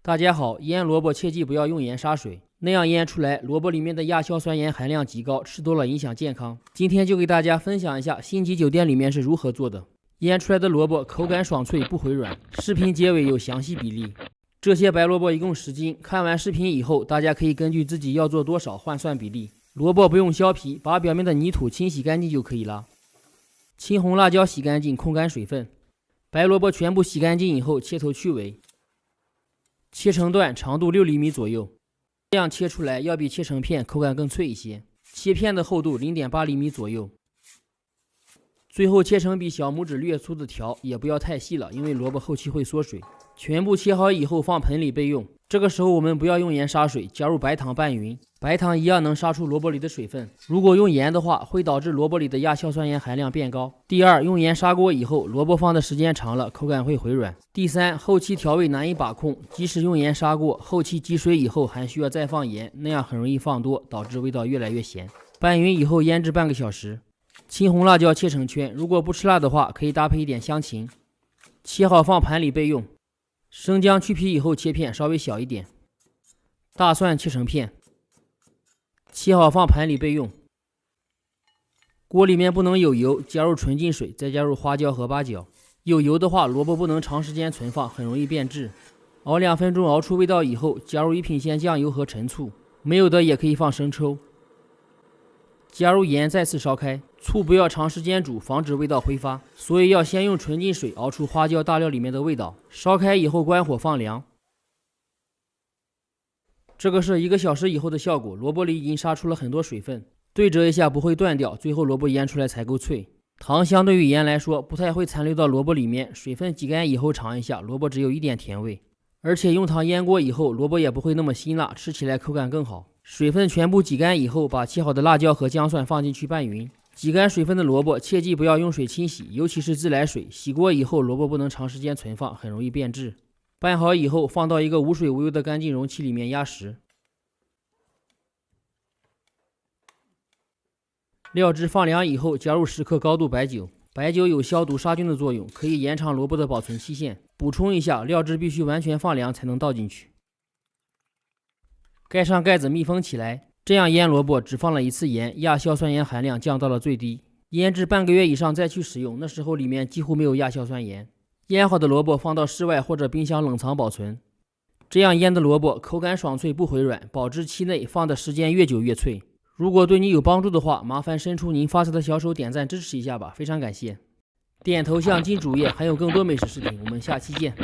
大家好，腌萝卜切记不要用盐杀水，那样腌出来萝卜里面的亚硝酸盐含量极高，吃多了影响健康。今天就给大家分享一下星级酒店里面是如何做的。腌出来的萝卜口感爽脆不回软，视频结尾有详细比例。这些白萝卜一共10斤，看完视频以后，大家可以根据自己要做多少换算比例。萝卜不用削皮，把表面的泥土清洗干净就可以了。青红辣椒洗干净，控干水分。白萝卜全部洗干净以后，切头去尾。切成段，长度6厘米左右，这样切出来要比切成片口感更脆一些。切片的厚度0.8厘米左右。最后切成比小拇指略粗的条，也不要太细了，因为萝卜后期会缩水。全部切好以后放盆里备用。这个时候我们不要用盐杀水，加入白糖拌匀，白糖一样能杀出萝卜里的水分。如果用盐的话，会导致萝卜里的亚硝酸盐含量变高。第二，用盐杀过以后，萝卜放的时间长了，口感会回软。第三，后期调味难以把控，即使用盐杀过，后期积水以后还需要再放盐，那样很容易放多，导致味道越来越咸。拌匀以后腌制半个小时。青红辣椒切成圈，如果不吃辣的话，可以搭配一点香芹。切好放盘里备用。生姜去皮以后切片，稍微小一点。大蒜切成片，切好放盘里备用。锅里面不能有油，加入纯净水，再加入花椒和八角。有油的话，萝卜不能长时间存放，很容易变质。熬2分钟，熬出味道以后，加入1品鲜酱油和陈醋，没有的也可以放生抽。加入盐，再次烧开。醋不要长时间煮，防止味道挥发，所以要先用纯净水熬出花椒大料里面的味道。烧开以后关火放凉。这个是1个小时以后的效果，萝卜里已经杀出了很多水分，对折一下不会断掉，最后萝卜腌出来才够脆。糖相对于盐来说不太会残留到萝卜里面，水分挤干以后尝一下，萝卜只有一点甜味，而且用糖腌过以后，萝卜也不会那么辛辣，吃起来口感更好。水分全部挤干以后，把切好的辣椒和姜蒜放进去拌匀。挤干水分的萝卜切记不要用水清洗，尤其是自来水，洗过以后萝卜不能长时间存放，很容易变质。拌好以后放到一个无水无油的干净容器里面压实。料汁放凉以后加入10克高度白酒，白酒有消毒杀菌的作用，可以延长萝卜的保存期限。补充一下，料汁必须完全放凉才能倒进去。盖上盖子密封起来，这样腌萝卜只放了1次盐，亚硝酸盐含量降到了最低。腌制半个月以上再去使用，那时候里面几乎没有亚硝酸盐。腌好的萝卜放到室外或者冰箱冷藏保存。这样腌的萝卜口感爽脆不回软，保质期内放的时间越久越脆。如果对你有帮助的话，麻烦伸出您发财的小手点赞支持一下吧，非常感谢。点头像进主页，还有更多美食视频，我们下期见。